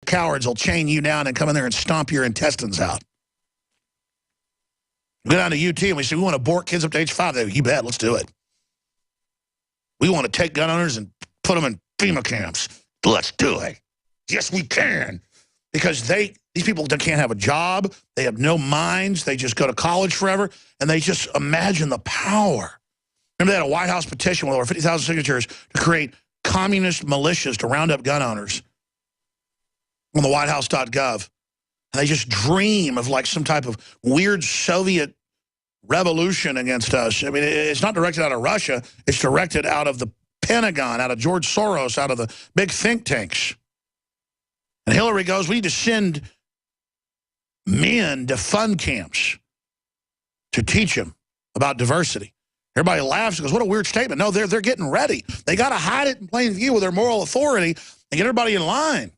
cowards will chain you down and come in there and stomp your intestines out. We go down to UT and we say, we want to abort kids up to age 5. They go, you bet, let's do it. We want to take gun owners and put them in FEMA camps. Let's do it. Yes, we can. Because these people can't have a job. They have no minds. They just go to college forever. And they just imagine the power. Remember they had a White House petition with over 50,000 signatures to create communist militias to round up gun owners on the whitehouse.gov. And they just dream of like some type of weird Soviet revolution against us. I mean, it's not directed out of Russia. It's directed out of the Pentagon, out of George Soros, out of the big think tanks. And Hillary goes, we need to send men to fun camps to teach them about diversity. Everybody laughs and goes, what a weird statement. No, they're getting ready. They got to hide it in plain view with their moral authority and get everybody in line.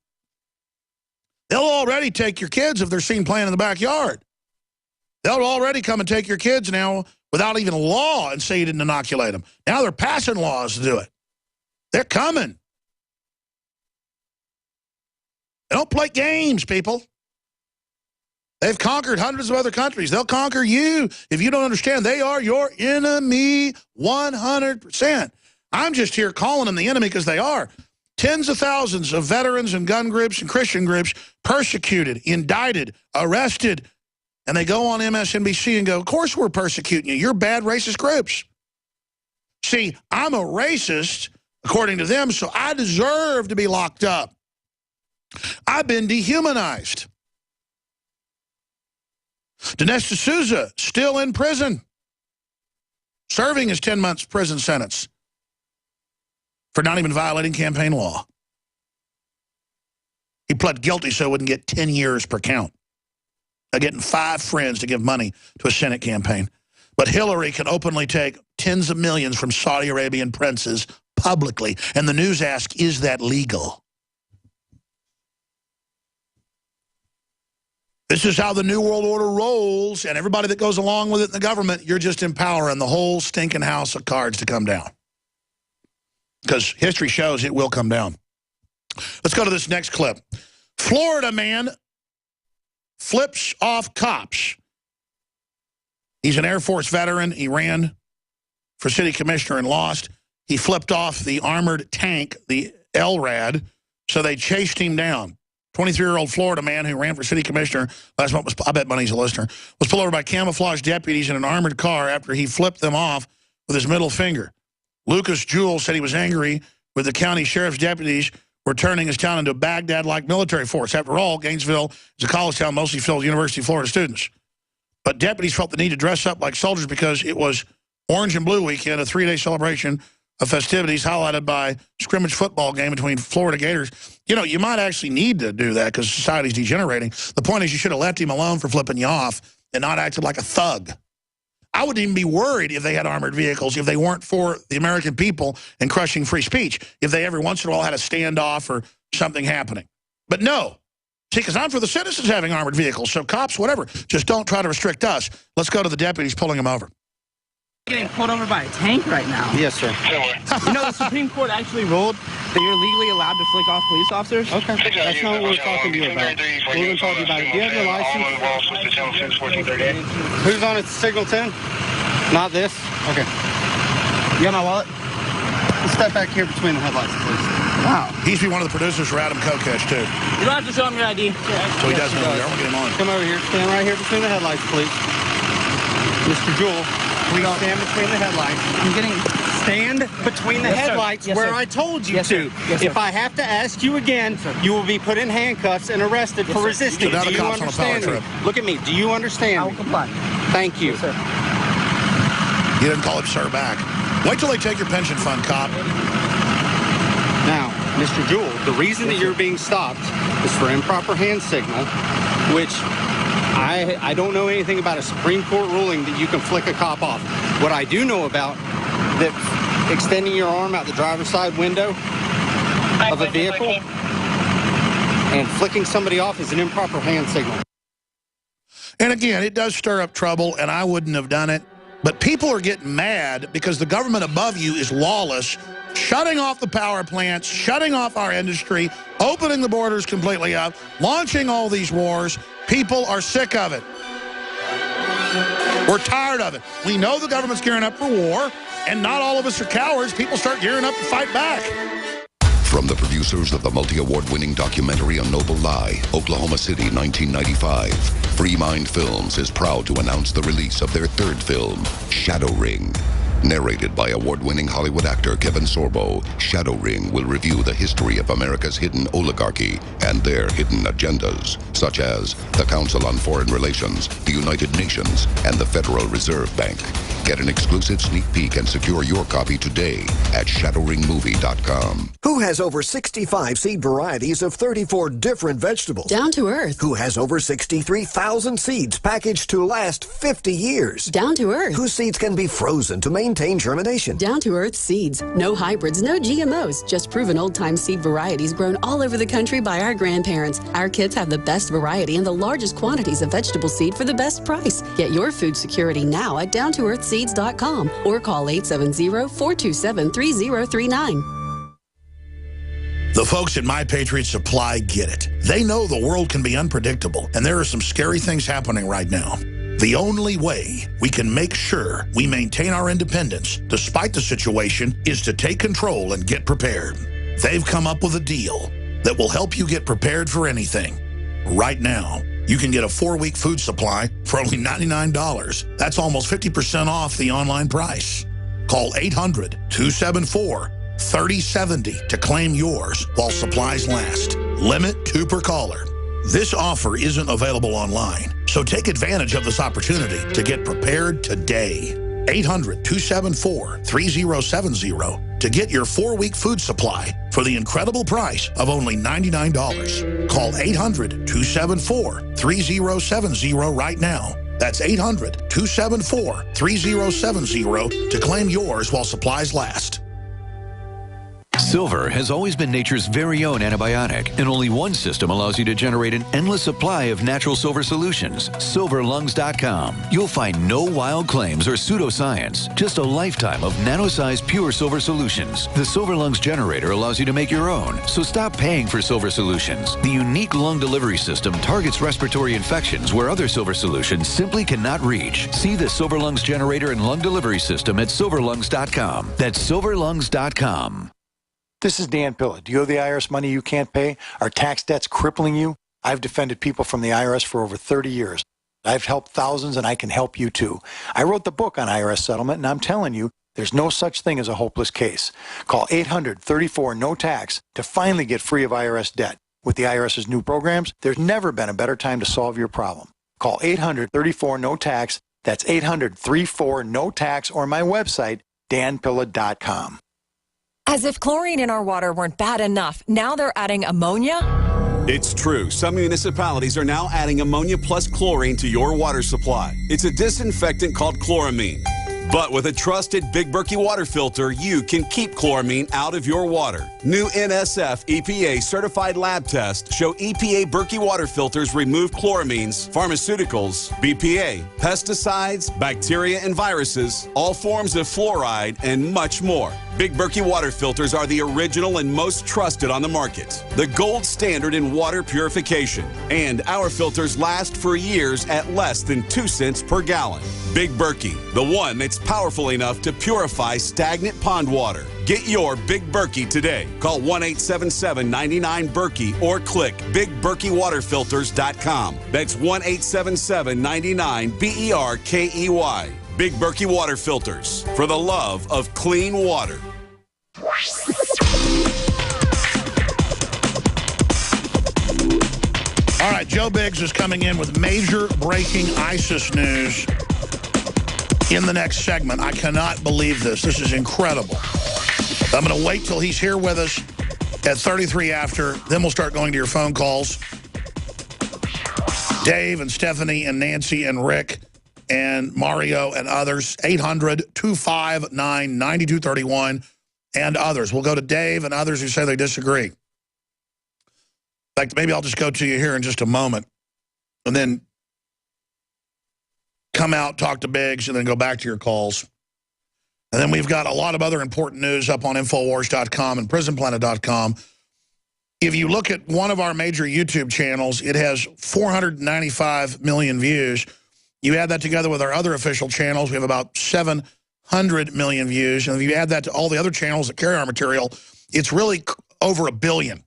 They'll already take your kids if they're seen playing in the backyard. They'll already come and take your kids now without even law and say you didn't inoculate them. Now they're passing laws to do it. They're coming. They don't play games, people. They've conquered hundreds of other countries. They'll conquer you. If you don't understand, they are your enemy 100%. I'm just here calling them the enemy because they are. Tens of thousands of veterans and gun groups and Christian groups persecuted, indicted, arrested, and they go on MSNBC and go, of course we're persecuting you. You're bad racist groups. See, I'm a racist, according to them, so I deserve to be locked up. I've been dehumanized. Dinesh D'Souza, still in prison, serving his 10 months prison sentence for not even violating campaign law. He pled guilty so he wouldn't get 10 years per count. Now getting 5 friends to give money to a Senate campaign. But Hillary can openly take tens of millions from Saudi Arabian princes publicly. And the news asks, is that legal? This is how the New World Order rolls, and everybody that goes along with it in the government, you're just empowering the whole stinking house of cards to come down. Because history shows it will come down. Let's go to this next clip. Florida man flips off cops. He's an Air Force veteran. He ran for city commissioner and lost. He flipped off the armored tank, the LRAD, so they chased him down. 23-year-old Florida man who ran for city commissioner last month, I bet money's a listener, was pulled over by camouflage deputies in an armored car after he flipped them off with his middle finger. Lucas Jewell said he was angry with the county sheriff's deputies were turning his town into a Baghdad-like military force. After all, Gainesville is a college town mostly filled with University of Florida students. But deputies felt the need to dress up like soldiers because it was Orange and Blue Weekend, a 3-day celebration of festivities highlighted by scrimmage football game between Florida Gators. You know, you might actually need to do that because society's degenerating. The point is you should have left him alone for flipping you off and not acted like a thug. I wouldn't even be worried if they had armored vehicles, if they weren't for the American people and crushing free speech, if they every once in a while had a standoff or something happening. But no. See, because I'm for the citizens having armored vehicles, so cops, whatever, just don't try to restrict us. Let's go to the deputies pulling them over. Getting pulled over by a tank right now. Yes, sir. You know, the Supreme Court actually ruled that you're legally allowed to flick off police officers. Okay. That's not what we're talking to you about. We're going to talk to you about it. Do you have your license? Who's on it? Signal 10? Not this? Okay. You got my wallet? Step back here between the headlights, please. Wow. He used to be one of the producers for Adam Kokesh, too. You don't have to show him your ID. So he does know who you are. We'll get him on. Come over here. Stand right here between the headlights, please. Mr. Jewell, please stand between the headlights. I'm getting... Stand between the headlights where I told you to. If I have to ask you again, you will be put in handcuffs and arrested for resisting. So do you understand me? Look at me. Do you understand I will comply. Thank you. Yes, sir. You didn't call him sir back. Wait till they take your pension fund, cop. Now, Mr. Jewell, the reason that you're being stopped is for improper hand signal, which I don't know anything about a Supreme Court ruling that you can flick a cop off. What I do know about that extending your arm out the driver's side window of a vehicle and flicking somebody off is an improper hand signal. And again, it does stir up trouble, and I wouldn't have done it But people are getting mad because the government above you is lawless, shutting off the power plants, shutting off our industry, opening the borders completely up, launching all these wars. People are sick of it. We're tired of it. We know the government's gearing up for war, and not all of us are cowards. People start gearing up to fight back. From the producers of the multi-award-winning documentary A Noble Lie, Oklahoma City, 1995, Free Mind Films is proud to announce the release of their third film, Shadow Ring. Narrated by award-winning Hollywood actor Kevin Sorbo, Shadow Ring will review the history of America's hidden oligarchy and their hidden agendas, such as the Council on Foreign Relations, the United Nations, and the Federal Reserve Bank. Get an exclusive sneak peek and secure your copy today at shadowringmovie.com. Who has over 65 seed varieties of 34 different vegetables? Down to Earth. Who has over 63,000 seeds packaged to last 50 years? Down to Earth. Whose seeds can be frozen to maintain germination? Down to Earth seeds. No hybrids, no GMOs, just proven old-time seed varieties grown all over the country by our grandparents. Our kids have the best variety and the largest quantities of vegetable seed for the best price. Get your food security now at downtoearthseeds.com or call 870-427-3039. The folks at My Patriot Supply get it. They know the world can be unpredictable, and there are some scary things happening right now. The only way we can make sure we maintain our independence, despite the situation, is to take control and get prepared. They've come up with a deal that will help you get prepared for anything. Right now, you can get a 4-week food supply for only $99. That's almost 50% off the online price. Call 800-274-3070 to claim yours while supplies last. Limit 2 per caller. This offer isn't available online, so take advantage of this opportunity to get prepared today. 800-274-3070 to get your 4-week food supply for the incredible price of only $99. Call 800-274-3070 right now. That's 800-274-3070 to claim yours while supplies last. Silver has always been nature's very own antibiotic, and only one system allows you to generate an endless supply of natural silver solutions. Silverlungs.com. You'll find no wild claims or pseudoscience, just a lifetime of nano-sized pure silver solutions. The Silver Lungs generator allows you to make your own, so stop paying for silver solutions. The unique lung delivery system targets respiratory infections where other silver solutions simply cannot reach. See the Silver Lungs generator and lung delivery system at silverlungs.com. That's silverlungs.com. This is Dan Pilla. Do you owe the IRS money you can't pay? Are tax debts crippling you? I've defended people from the IRS for over 30 years. I've helped thousands, and I can help you too. I wrote the book on IRS settlement, and I'm telling you, there's no such thing as a hopeless case. Call 800-34-NO-TAX to finally get free of IRS debt. With the IRS's new programs, there's never been a better time to solve your problem. Call 800-34-NO-TAX. That's 800-34-NO-TAX, or my website, danpilla.com. As if chlorine in our water weren't bad enough, now they're adding ammonia? It's true. Some municipalities are now adding ammonia plus chlorine to your water supply. It's a disinfectant called chloramine. But with a trusted Big Berkey water filter, you can keep chloramine out of your water. New NSF EPA certified lab tests show EPA Berkey water filters remove chloramines, pharmaceuticals, BPA, pesticides, bacteria and viruses, all forms of fluoride, and much more. Big Berkey water filters are the original and most trusted on the market. The gold standard in water purification. And our filters last for years at less than 2 cents per gallon. Big Berkey, the one that's powerful enough to purify stagnant pond water. Get your Big Berkey today. Call 1-877-99-BERKEY or click BigBerkeyWaterFilters.com. That's 1-877-99-BERKEY. Big Berkey Water Filters, for the love of clean water. All right, Joe Biggs is coming in with major breaking ISIS news in the next segment. I cannot believe this. This is incredible. I'm going to wait till he's here with us at 33 after. Then we'll start going to your phone calls. Dave and Stephanie and Nancy and Rick and Mario and others. 800-259-9231 and others. We'll go to Dave and others who say they disagree. In fact, maybe I'll just go to you here in just a moment and then come out, talk to Biggs, and then go back to your calls. And then we've got a lot of other important news up on Infowars.com and PrisonPlanet.com. If you look at one of our major YouTube channels, it has 495 million views. You add that together with our other official channels, we have about 700 million views. And if you add that to all the other channels that carry our material, it's really over 1 billion.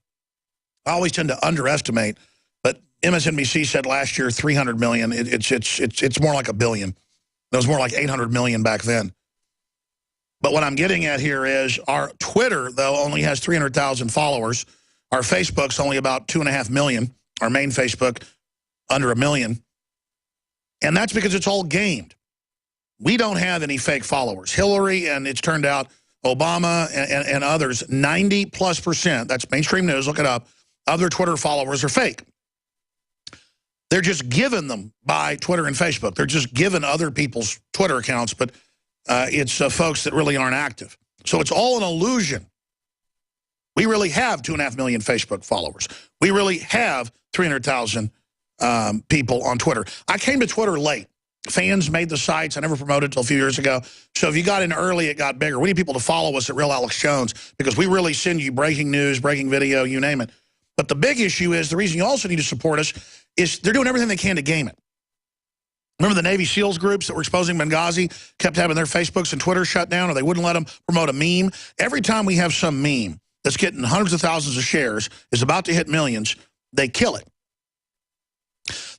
I always tend to underestimate, but MSNBC said last year 300 million. It's more like 1 billion. It was more like 800 million back then. But what I'm getting at here is our Twitter, though, only has 300,000 followers. Our Facebook's only about 2.5 million. Our main Facebook, under 1 million. And that's because it's all gamed. We don't have any fake followers. Hillary, and it's turned out Obama and others, 90+%, that's mainstream news, look it up, of their Twitter followers are fake. They're just given them by Twitter and Facebook. They're just given other people's Twitter accounts, but it's folks that really aren't active. So it's all an illusion. We really have 2.5 million Facebook followers. We really have 300,000 people on Twitter. I came to Twitter late. Fans made the sites. I never promoted until a few years ago. So if you got in early, it got bigger. We need people to follow us at Real Alex Jones because we really send you breaking news, breaking video, you name it. But the big issue is, the reason you also need to support us is they're doing everything they can to game it. Remember the Navy SEALs groups that were exposing Benghazi kept having their Facebooks and Twitter shut down, or they wouldn't let them promote a meme? Every time we have some meme that's getting hundreds of thousands of shares, is about to hit millions, they kill it.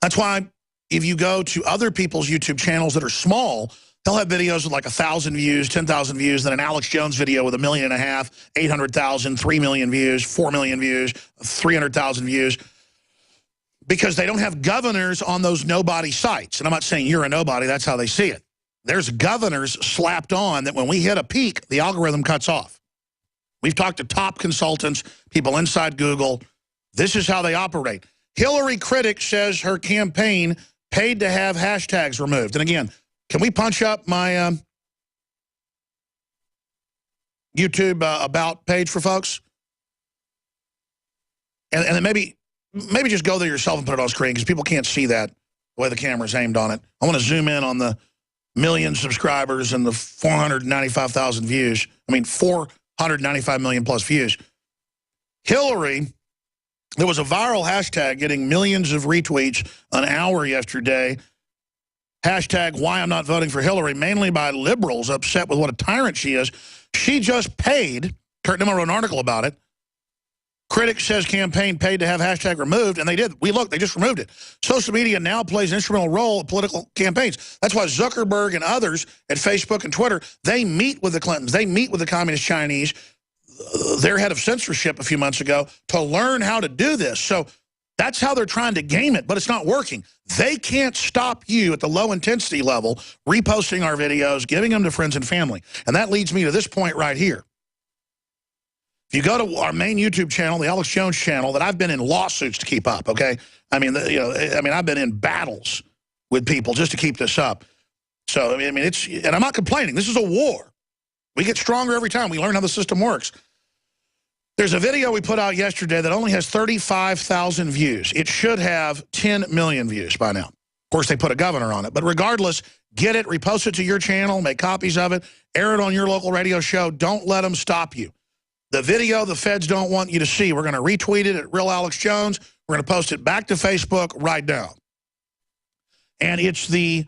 That's why if you go to other people's YouTube channels that are small, they'll have videos with like 1,000 views, 10,000 views, then an Alex Jones video with 1.5 million, 800,000, 3 million views, 4 million views, 300,000 views, because they don't have governors on those nobody sites. And I'm not saying you're a nobody, that's how they see it. There's governors slapped on that when we hit a peak, the algorithm cuts off. We've talked to top consultants, people inside Google. This is how they operate. Hillary critic says her campaign paid to have hashtags removed. And again, can we punch up my YouTube about page for folks? And then maybe just go there yourself and put it on screen because people can't see that the way the camera's aimed on it. I want to zoom in on the million subscribers and the 495,000 views. I mean, 495 million plus views. Hillary, there was a viral hashtag getting millions of retweets an hour yesterday. Hashtag why I'm not voting for Hillary, mainly by liberals upset with what a tyrant she is. She just paid, Kurt Nimmo wrote an article about it. Critics says campaign paid to have hashtag removed, and they did. They just removed it. Social media now plays an instrumental role in political campaigns. That's why Zuckerberg and others at Facebook and Twitter, they meet with the Clintons. They meet with the Communist Chinese, their head of censorship a few months ago, to learn how to do this. So that's how they're trying to game it, but it's not working. They can't stop you at the low intensity level, reposting our videos, giving them to friends and family. And that leads me to this point right here. If you go to our main YouTube channel, the Alex Jones channel, that I've been in lawsuits to keep up, okay? I mean, I've been in battles with people just to keep this up. So, I mean, and I'm not complaining. This is a war. We get stronger every time. We learn how the system works. There's a video we put out yesterday that only has 35,000 views. It should have 10 million views by now. Of course, they put a governor on it. But regardless, get it, repost it to your channel, make copies of it, air it on your local radio show. Don't let them stop you. The video the feds don't want you to see, we're going to retweet it at Real Alex Jones. We're going to post it back to Facebook right now. And it's the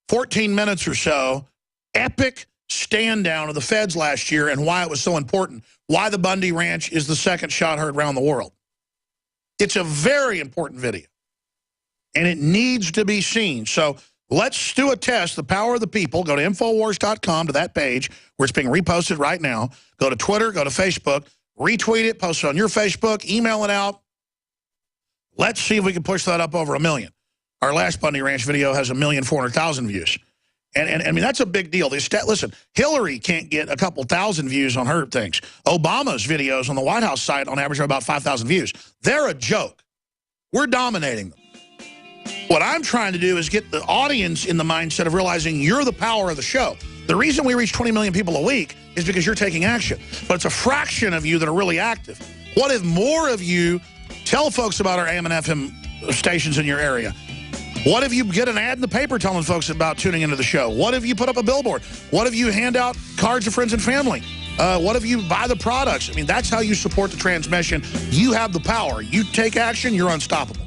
14 minutes or so epic stand down of the feds last year and why it was so important. Why the Bundy Ranch is the second shot heard around the world. It's a very important video. And it needs to be seen. So let's do a test, the power of the people. Go to Infowars.com, to that page where it's being reposted right now. Go to Twitter, go to Facebook, retweet it, post it on your Facebook, email it out. Let's see if we can push that up over 1 million. Our last Bundy Ranch video has 1,400,000 views. And I mean, that's a big deal. Listen, Hillary can't get a couple thousand views on her things. Obama's videos on the White House site on average are about 5,000 views. They're a joke. We're dominating them. What I'm trying to do is get the audience in the mindset of realizing you're the power of the show. The reason we reach 20 million people a week is because you're taking action. But it's a fraction of you that are really active. What if more of you tell folks about our AM and FM stations in your area? What if you get an ad in the paper telling folks about tuning into the show? What if you put up a billboard? What if you hand out cards to friends and family? What if you buy the products? I mean, that's how you support the transmission. You have the power. You take action, you're unstoppable.